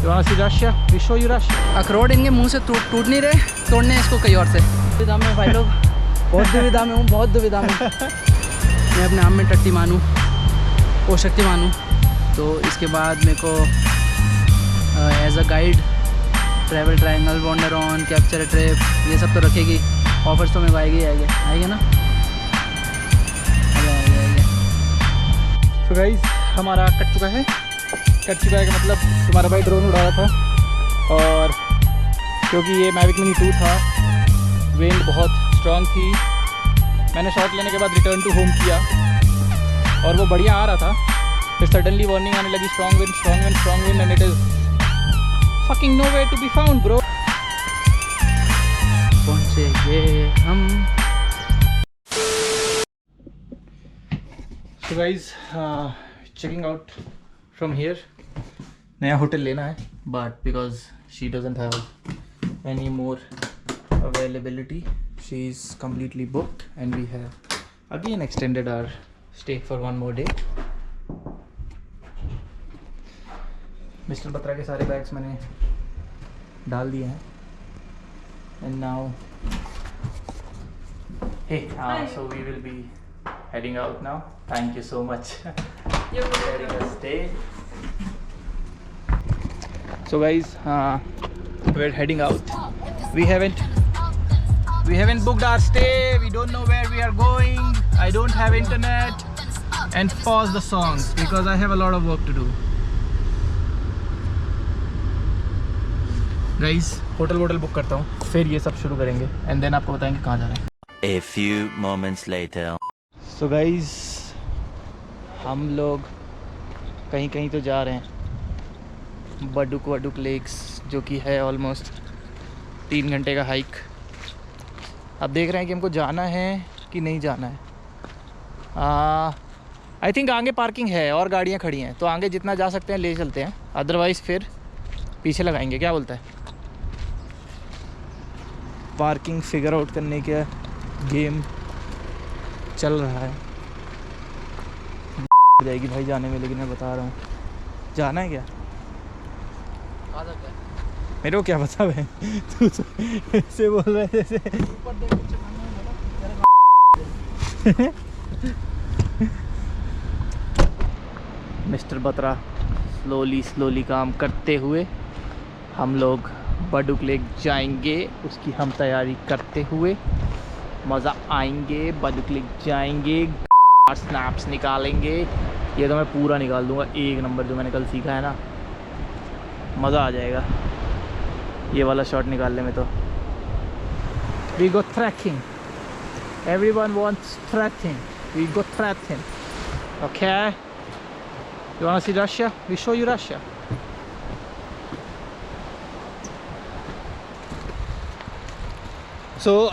You wanna see Russia? We show you Russia. अखरोट इनके मुंह से टूट नहीं रहे, तोड़ने इसको कहीं और से। दुविधा में भाई लोग, बहुत दुविधा में हूँ, बहुत दुविधा में। मैं अपने आप में टट्टी मानूँ, वो शक्ति मानूँ, तो इसके बाद मेरे को as a guide travel triangle, wander on, capture trip, ये सब तो रखेगी। ऑफर्स तो मेरे को आएगी ना। So guys, हमारा कट चुका है का मतलब तुम्हारा भाई ड्रोन उड़ा रहा था, और क्योंकि ये मैविक मिनी 2 था, विंड बहुत स्ट्रॉन्ग थी, मैंने शॉट लेने के बाद रिटर्न टू होम किया और वो बढ़िया आ रहा था। फिर सडनली वार्निंग आने लगी, strong wind and it is fucking nowhere to be found bro. पहुँचेंगे हम। So guys, checking out from here. नया होटल लेना है, but because she doesn't have any more availability, she is completely booked and we have again extended our stay for one more day. Mister Batra के सारे bags मैंने डाल दिए हैं and now hey, so we will be heading out now. Thank you so much for letting us stay. So guys, we're heading out. We haven't booked our stay. We don't know where we are going. I don't have internet. And pause the songs because I have a lot of work to do. Guys, hotel book करता हूँ, फिर ये सब शुरू करेंगे and then आपको बताएंगे कहाँ जाना है। A few moments later. So guys, हम लोग कहीं तो जा रहे हैं। बडुक लेक्स, जो कि है ऑलमोस्ट 3 घंटे का हाइक। अब देख रहे हैं कि हमको जाना है कि नहीं जाना है। आई थिंक आगे पार्किंग है और गाड़ियाँ खड़ी हैं, तो आगे जितना जा सकते हैं ले चलते हैं, अदरवाइज़ फिर पीछे लगाएंगे। क्या बोलता है? पार्किंग फिगर आउट करने का गेम चल रहा है। हो जाएगी भाई जाने में, लेकिन मैं बता रहा हूँ जाना है क्या? मेरे को क्या पता है, तू ऐसे बोल रहा है जैसे मिस्टर बत्रा स्लोली काम करते हुए हम लोग बडुक लेक जाएंगे, उसकी हम तैयारी करते हुए। मज़ा आएंगे, बडुक लेक जाएंगे, स्नैप्स निकालेंगे। ये तो मैं पूरा निकाल दूंगा, 1 नंबर जो मैंने कल सीखा है ना, मज़ा आ जाएगा ये वाला शॉट निकालने में। तो we go trekking, everyone wants trekking, we go trekking, okay? You want to see Russia? We show you Russia. So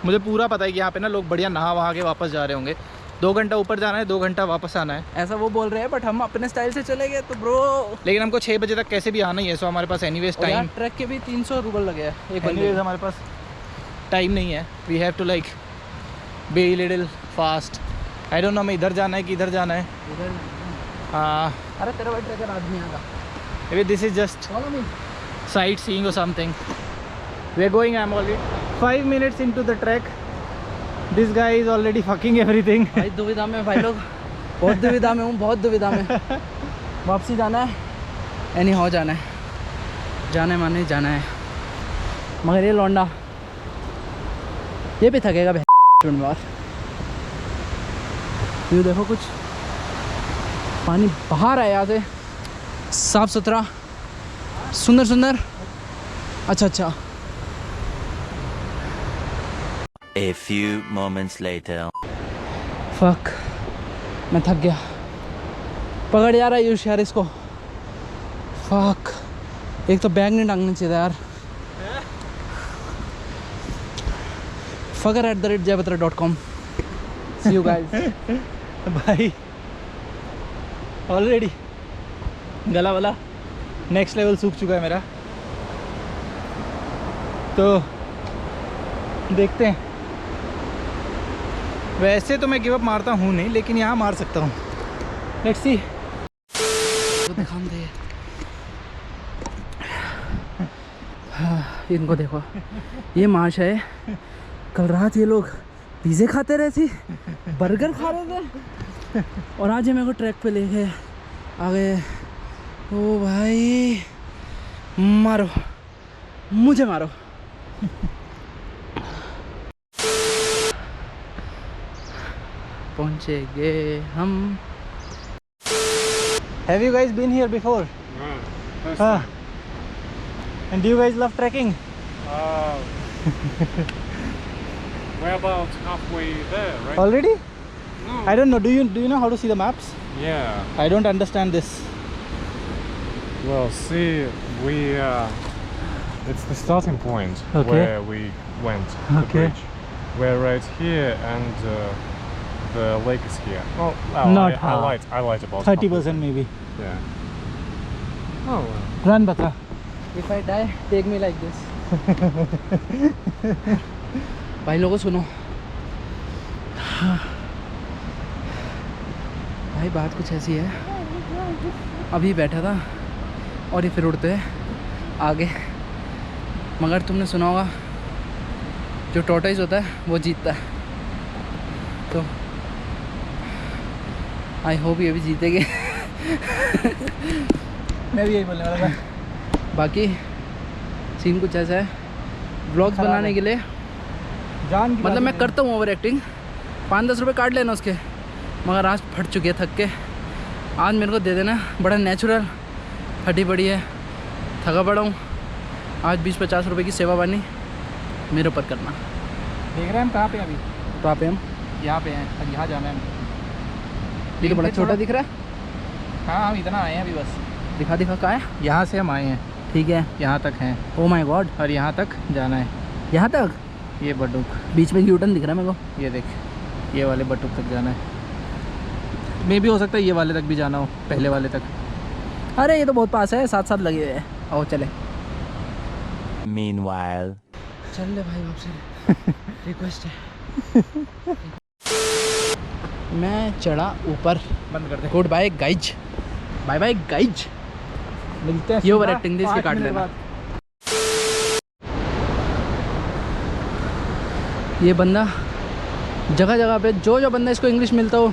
मुझे पूरा पता है कि यहाँ पे ना लोग बढ़िया नहा वहा के वापस जा रहे होंगे। 2 घंटा ऊपर जाना है, 2 घंटा वापस आना है, ऐसा वो बोल रहे हैं। बट हम अपने स्टाइल से चले गए तो ब्रो, लेकिन हमको 6 बजे तक कैसे भी आना ही है। सो हमारे पास एनीवेज टाइम, ट्रक के भी 300 रूबल लगे हैं एक एनीवेज, हमारे पास टाइम नहीं है। We have to like be little fast. I don't know मैं इधर जाना है कि इधर जाना है। हाँ, अरे तेरा भाई ट्रैकर आदमी आएगा। maybe this is just sightseeing or something. We are going, I'm already 5 minutes into the trek. This guy is already fucking everything. भाई दुविधा में भाई लोग, बहुत दुविधा में हूँ, बहुत दुविधा में। वापसी जाना है, एनी हाउ जाना है, जाने माने जाना है। मगर ये लौंडा ये भी थकेगा बार। ये देखो कुछ पानी बाहर है यहाँ से, साफ सुथरा, सुंदर। अच्छा A few moments later. Fuck, मैं थक गया। पकड़ जा रहा है यूश यार इसको। फक, एक तो बैग नहीं टांगना चाहिए यार। fucker@jayabatra.com. See you guys. भाई ऑलरेडी गला वाला नेक्स्ट लेवल सूख चुका है मेरा, तो देखते हैं। वैसे तो मैं गिव अप मारता हूँ नहीं, लेकिन यहाँ मार सकता हूँ। Let's see. तो दिखाऊं दे इनको देखो, ये माश है। कल रात ये लोग पिज़्ज़े खाते रहे थे, बर्गर खा रहे थे, और आज ये मेरे को ट्रैक पे लेके आ गए। ओ भाई मारो, मुझे मारो। पहुंचेंगे हम। Have you guys been here before? And do you guys love trekking? We're about halfway there, right? Already? No. I don't know. Do you know how to see the maps? Yeah. I don't understand this. Well, see, it's the starting point Okay. where we went. The Okay. bridge. We're right here, and the lake is here. Well, Not I half. lied about 30% maybe. Yeah. Oh. Well. Run, Batra. If I die, take me like this. भाई लोगों सुनो, भाई बात कुछ ऐसी है। अभी बैठा था और ये फिर उड़ते हैं आगे, मगर तुमने सुना होगा जो टॉर्टोइज होता है वो जीतता है। तो आई होप ये भी जीतेंगे। मैं भी यही बोलने वाला था। बाकी सीन कुछ ऐसा है, व्लॉग्स खराब बनाने है। के लिए जान की मतलब बात मैं है। करता हूँ ओवर एक्टिंग, 5-10 रुपये काट लेना उसके, मगर आज फट चुके हैं थक के। आज मेरे को दे देना बड़ा नेचुरल, फटी पड़ी है, थका पड़ा हूँ। आज 20-50 रुपये की सेवा बानी मेरे ऊपर करना। देख रहे हैं हम कहाँ पे अभी? तो आप हम यहाँ पे हैं, अब यहाँ जाना है। ये तो बड़ा फिर छोटा थोड़ा- दिख रहा है। हाँ हम इतना आए हैं अभी बस। दिखा दिखा कहाँ है? यहाँ से हम आए हैं, ठीक है। यहाँ तक हैं ओ माय गॉड, और यहाँ तक जाना है। यहाँ तक ये बटुक, बीच में यूटर्न दिख रहा है मेरे को। ये देख, ये वाले बटुक तक जाना है। मे भी हो सकता है ये वाले तक भी जाना हो, पहले वाले तक। अरे ये तो बहुत पास है, साथ साथ लगे हुए हैं। आओ चले Meanwhile. चल ले भाई, आपसे रिक्वेस्ट है। मैं चढ़ा ऊपर। बंद कर दे। Good bye guys, bye bye guys. मिलते हैं ये ओवर सीधा एक्टिंग थी, इसकी 5 काट मिनट लेना। बाद। ये बंदा जगह जगह पे जो बंदा इसको इंग्लिश मिलता हो,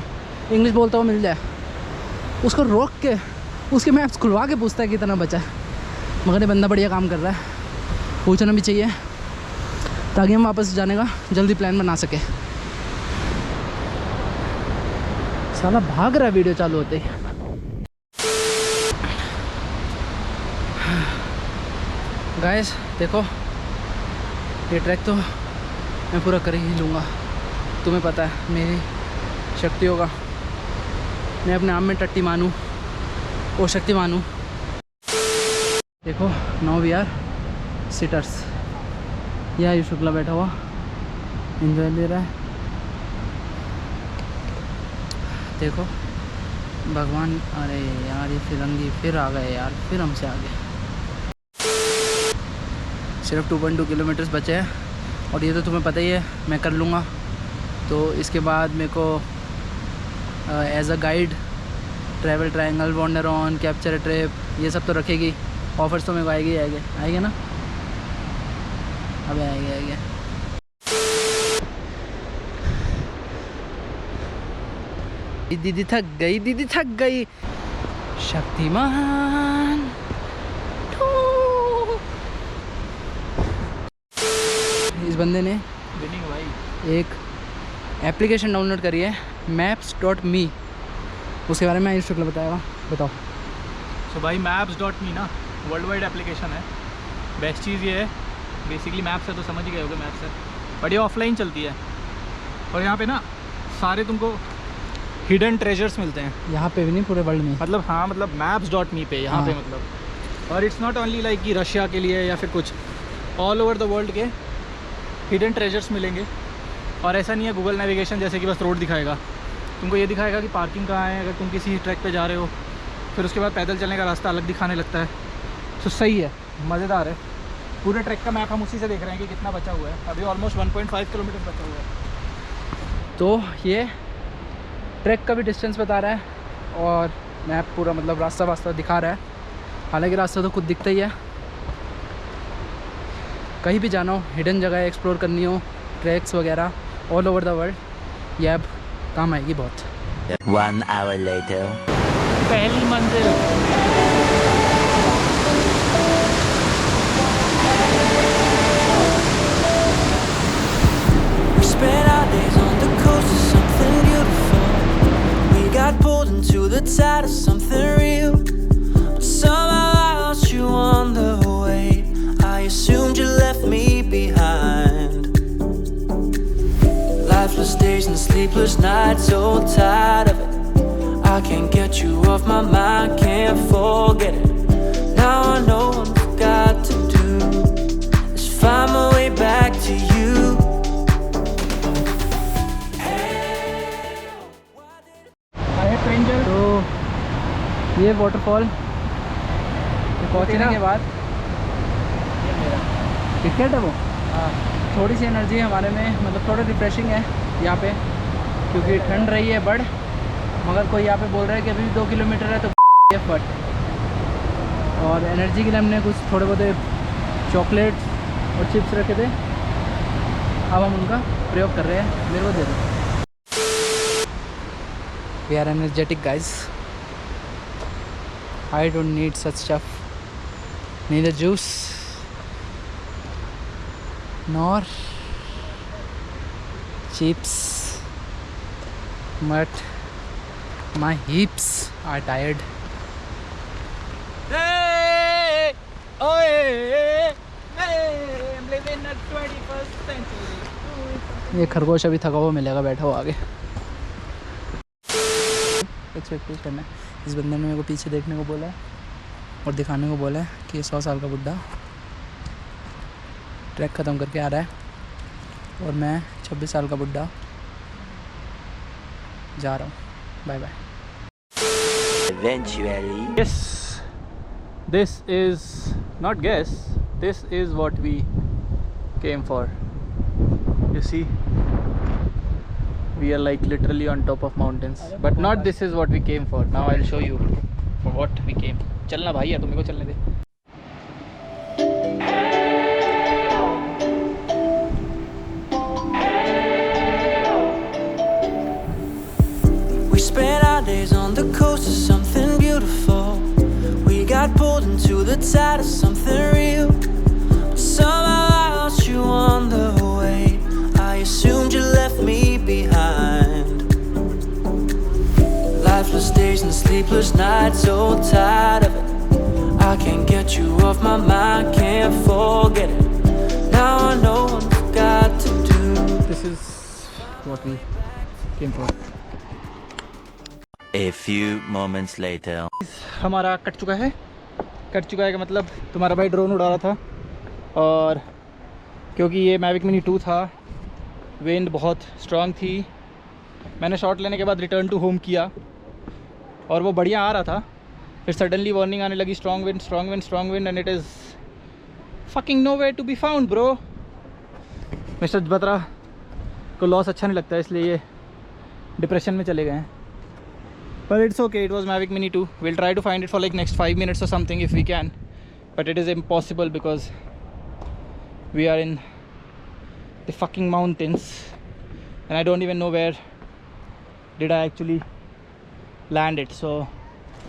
इंग्लिश बोलता हो मिल जाए, उसको रोक के उसके मैप्स खुलवा के पूछता है कितना बचा है। मगर ये बंदा बढ़िया काम कर रहा है, पूछना भी चाहिए ताकि हम वापस जाने का जल्दी प्लान बना सके। साला भाग रहा है वीडियो चालू होते ही। गाइस देखो, ये ट्रैक तो मैं पूरा कर ही लूँगा। तुम्हें पता है मेरी शक्तियों का, मैं अपने आप में टट्टी मानूँ और शक्ति मानूँ। देखो नाउ वी आर सिटर्स। ये आयुष शुक्ला बैठा हुआ एंजॉय ले रहा है। देखो भगवान, अरे यार ये फिरंगी फिर आ गए यार, फिर हमसे आ गए। सिर्फ 2.2 किलोमीटर्स बचे हैं और ये तो तुम्हें पता ही है मैं कर लूँगा। तो इसके बाद मेरे को as a guide travel triangle, wander on, capture trip, ये सब तो रखेगी। ऑफर्स तो मेरे को आएगी ना, अबे आएंगे। दीदी थक गई। शक्तिमान इस बंदे ने विनिंग भाई। एक एप्लीकेशन डाउनलोड करी है, maps.me। उसके बारे में आयुष शुक्ला बताएगा, बताओ। सो भाई maps.me ना वर्ल्ड वाइड एप्लीकेशन है। बेस्ट चीज़ ये है, बेसिकली मैप्स है तो समझ ही गए होगे मैप्स है, बट ये ऑफलाइन चलती है और यहाँ पे ना सारे तुमको हिडन ट्रेजर्स मिलते हैं। यहाँ पे भी नहीं, पूरे वर्ल्ड में। मतलब हाँ, मतलब maps.me पे यहाँ पे हाँ। मतलब, और इट्स नॉट ओनली लाइक कि रशिया के लिए या फिर कुछ, ऑल ओवर द वर्ल्ड के हिडन ट्रेजर्स मिलेंगे। और ऐसा नहीं है गूगल नेविगेशन जैसे कि बस रोड दिखाएगा, तुमको ये दिखाएगा कि पार्किंग कहाँ है। अगर तुम किसी ट्रैक पे जा रहे हो फिर उसके बाद पैदल चलने का रास्ता अलग दिखाने लगता है। तो सही है, मज़ेदार है। पूरे ट्रैक का मैप हम उसी से देख रहे हैं कि कितना बचा हुआ है। अभी ऑलमोस्ट 1.5 किलोमीटर बचा हुआ है। तो ये ट्रैक का भी डिस्टेंस बता रहा है और मैप पूरा मतलब रास्ता दिखा रहा है। हालांकि रास्ता तो खुद दिखता ही है। कहीं भी जाना हो, हिडन जगह एक्सप्लोर करनी हो, ट्रैक्स वगैरह ऑल ओवर द वर्ल्ड, ये ऐप काम आएगी बहुत। 1 hour later. पहली मंजिल। We spent our days on the coast of something beautiful. We got pulled into the tide of something real. But somehow I lost you on the way. I assumed you left me behind. Lifeless days and sleepless nights, so tired of it. I can't get you off my mind, can't forget it. Now I know what I've got to do is find my way back to you. तो ये waterfall पहुँचने के बाद ticket है वो, थोड़ी सी energy है हमारे में, मतलब थोड़ा रिफ्रेशिंग है यहाँ पे, क्योंकि ठंड रही है बड़, मगर कोई यहाँ पे बोल रहा है कि अभी भी 2 किलोमीटर है तो फट। और एनर्जी के लिए हमने कुछ थोड़े बहुत चॉकलेट्स और चिप्स रखे थे, अब हम उनका प्रयोग कर रहे हैं। मेरे को दे दो। We are energetic guys. I don't need such stuff. Neither juice nor chips. But my hips are tired. Hey! Oh, hey! I'm living in the 21st century. ये खरगोश अभी थका हुआ मिलेगा बैठा हुआ आगे। एक्सपेक्टेशन है, इस बंदे ने मेरे को पीछे देखने को बोला है और दिखाने को बोला है कि ये 100 साल का बुड्ढा ट्रैक ख़त्म करके आ रहा है और मैं 26 साल का बुड्ढा जा रहा हूँ। Bye bye. Eventually. Yes, this is not guess. This is what we came for. You see, we are like literally on top of mountains, but not this is what we came for. Now I'll show you for what we came. चलना भाई यार, तुम मेरे को चलने दे। We spent our days on the coast of something beautiful. We got pulled into the tide of something real. Somehow I lost you on the way. I assumed you left me behind. Lifeless days and sleepless nights, so tired of it. I can't get you off my mind, can't forget it. Now I know what I've got to do. This is what we came for. A few moments later. हमारा cut चुका है का मतलब तुम्हारा भाई drone उड़ा रहा था, और क्योंकि ये मैविक मिनी 2 था, विंड बहुत स्ट्रांग थी, मैंने शॉट लेने के बाद रिटर्न टू होम किया और वो बढ़िया आ रहा था, फिर सडनली वार्निंग आने लगी, strong wind and it is fucking no way to be found bro. Mister Batra को लॉस अच्छा नहीं लगता है, इसलिए ये डिप्रेशन में चले गए हैं। But it's okay, it was Mavic Mini 2. We'll try to find it for like next 5 minutes or something if we can. But it is impossible because we are in the fucking mountains and I don't even know where did I actually land it. So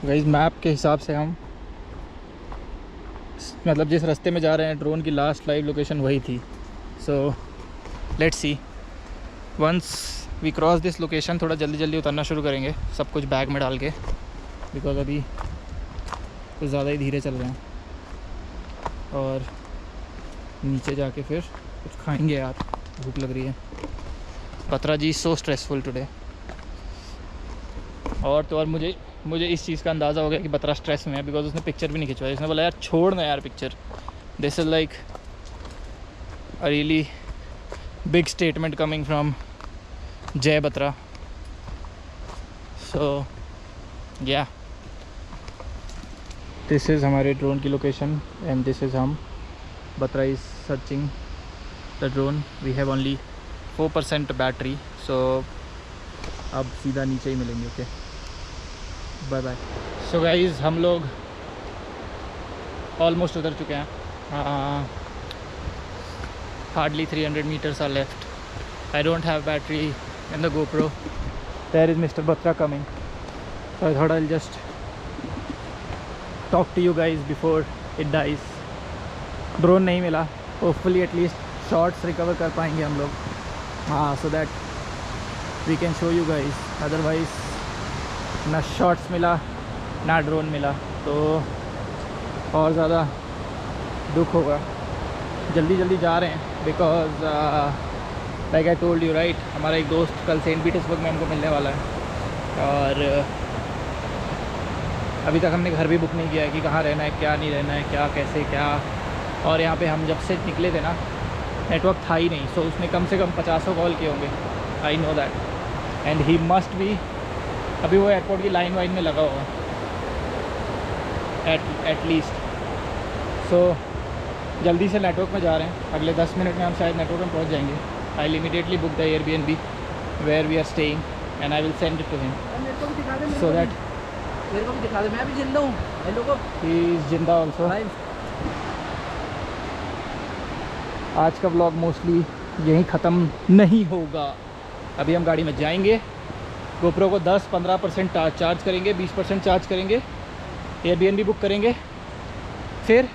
guys, map के हिसाब से हम मतलब जिस रास्ते में जा रहे हैं, ड्रोन की लास्ट लाइव लोकेशन वही थी. So let's see. Once we cross this location थोड़ा जल्दी उतरना शुरू करेंगे, सब कुछ बैग में डाल के, बिकॉज अभी कुछ ज़्यादा ही धीरे चल रहे हैं. और नीचे जाके फिर कुछ खाएंगे यार, भूख लग रही है. बत्रा जी सो स्ट्रेसफुल टुडे. और तो और मुझे इस चीज़ का अंदाज़ा हो गया कि बत्रा स्ट्रेस में है, बिकॉज उसने पिक्चर भी नहीं खिंचवाई. उसने बोला यार छोड़ ना यार picture. This is like a really big statement coming from Jai Batra. So yeah this is हमारे ड्रोन की लोकेशन एंड दिस इज़ हम. Batra is searching the drone. We have only 4% battery, so अब सीधा नीचे ही मिलेंगे. Okay bye bye. So guys हम लोग ऑलमोस्ट उतर चुके हैं. hardly 300 meters are left. I don't have battery in the GoPro. There is Mr. Batra coming, so I thought I'll just talk to you guys before it dies. Drone नहीं मिला, hopefully at least shots recover कर पाएंगे हम लोग, हाँ, so that we can show you guys. Otherwise ना shots मिला ना drone मिला तो और ज़्यादा दुख होगा. जल्दी जल्दी जा रहे हैं because like I told you right, हमारा एक दोस्त कल सेंट पीटर्सबर्ग में हमको मिलने वाला है और अभी तक हमने घर भी बुक नहीं किया है कि कहाँ रहना है, क्या नहीं रहना है, क्या कैसे क्या. और यहाँ पे हम जब से निकले थे ना नेटवर्क था ही नहीं, सो उसने कम से कम 50 कॉल किए होंगे. I know that and he must be अभी वो एयरपोर्ट की लाइन वाइन में लगा होगा एट लीस्ट. सो जल्दी से नेटवर्क में जा रहे हैं, अगले 10 मिनट में हम शायद नेटवर्क में पहुंच जाएंगे. I will immediately book the Airbnb where we are staying and I will send it to him so that मेरे को भी दिखा दे, मैं भी जिंदा हूँ. हेलो को ही इज़ जिंदा ऑल्सो. आज का व्लॉग मोस्टली यहीं ख़त्म नहीं होगा. अभी हम गाड़ी में जाएंगे, गोप्रो को 10-15% चार्ज करेंगे, 20% चार्ज करेंगे, एयरबीएनबी बुक करेंगे, फिर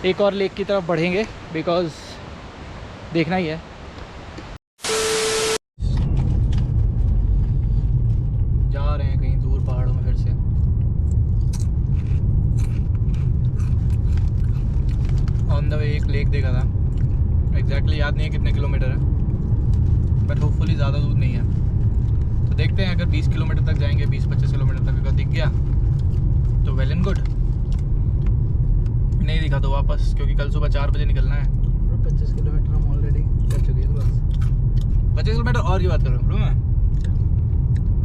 एक और लेक की तरफ बढ़ेंगे बिकॉज़ देखना ही है. जा रहे हैं कहीं दूर पहाड़ों में फिर से. ऑन द वे एक लेक देखा था, एग्जैक्टली याद नहीं है कितने किलोमीटर है, बट होपफुली ज़्यादा दूर नहीं है. तो देखते हैं, अगर 20 किलोमीटर तक जाएंगे, 20-25 किलोमीटर तक अगर दिख गया तो वेल एंड गुड, नहीं दिखा तो वापस, क्योंकि कल सुबह 4 बजे निकलना है. 25 किलोमीटर हम ऑलरेडी कर चुके हैं. 25 किलोमीटर और की बात कर रहा हूँ मैं.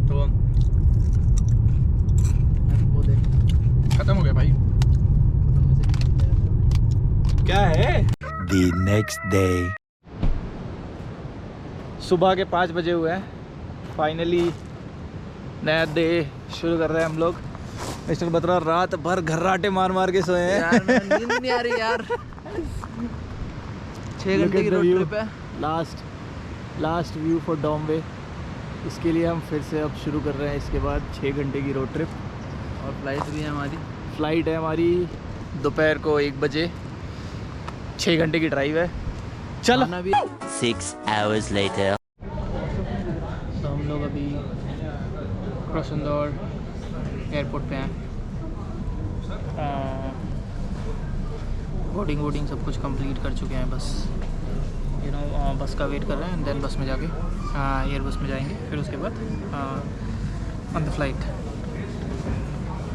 तो वो देख ख़त्म हो गया भाई. क्या है? The next day. सुबह के 5 बजे हुए हैं. फाइनली नया डे शुरू कर रहे हैं हम लोग. मिस्टर बत्रा रात भर घर्राटे मार मार के सोए हैं. यार नींद नहीं आ रही यार. 6 घंटे की रोड ट्रिप है. Last view for Dombay. इसके लिए हम फिर से अब शुरू कर रहे हैं. इसके बाद 6 घंटे की रोड ट्रिप और फ्लाइट भी है हमारी. फ्लाइट है हमारी दोपहर को 1 बजे. 6 घंटे की ड्राइव है. चलो. खाना भी 6 hours later. तो हम लोग अभी क्रॉसंदौर एयरपोर्ट पे हैं. बोर्डिंग सब कुछ कंप्लीट कर चुके हैं. बस बस का वेट कर रहे हैं एंड देन बस में जाके एयर बस में जाएंगे. फिर उसके बाद ऑन द फ्लाइट.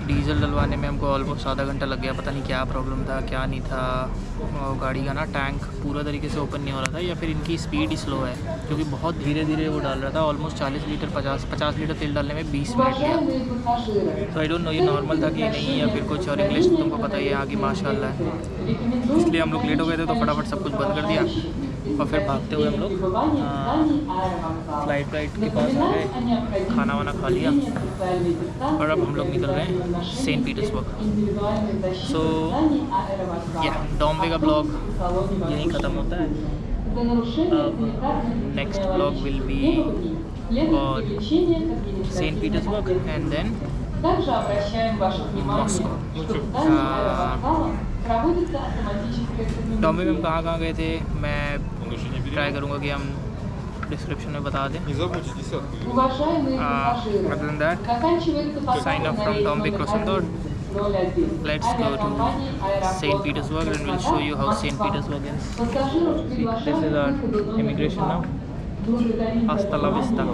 डीजल डलवाने में हमको ऑलमोस्ट आधा घंटा लग गया. पता नहीं क्या प्रॉब्लम था, क्या नहीं था. गाड़ी का ना टैंक पूरा तरीके से ओपन नहीं हो रहा था, या फिर इनकी स्पीड ही स्लो है, क्योंकि बहुत धीरे धीरे वो डाल रहा था. ऑलमोस्ट 40 लीटर 50 लीटर तेल डालने में 20 मिनट लिया. तो आई डोंट नो ये नॉर्मल था कि नहीं, या फिर कुछ. और इंग्लिश तुमको पता ही है आगे माशाल्लाह है, इसलिए हम लोग लेट हो गए थे. तो फटाफट सब कुछ बंद कर दिया और फिर भागते हुए हम लोग फ्लाइट के पास आ गए, खाना वाना खा लिया और अब हम लोग निकल रहे हैं सेंट पीटर्सबर्ग. सो या डॉम्बे का ब्लॉग यहीं ख़त्म होता है. अब नेक्स्ट ब्लॉग विल बी और saint Petersburg and then Moscow. Dombay में हम कहाँ गए थे मैं ट्राई करूँगा कि हम डिस्क्रिप्शन में बता दें. Other than that, sign off from Dombe Krasnodar. Let's go to St. Petersburg and we'll show you how St. Petersburg is. See, this is our immigration now. Hasta la vista.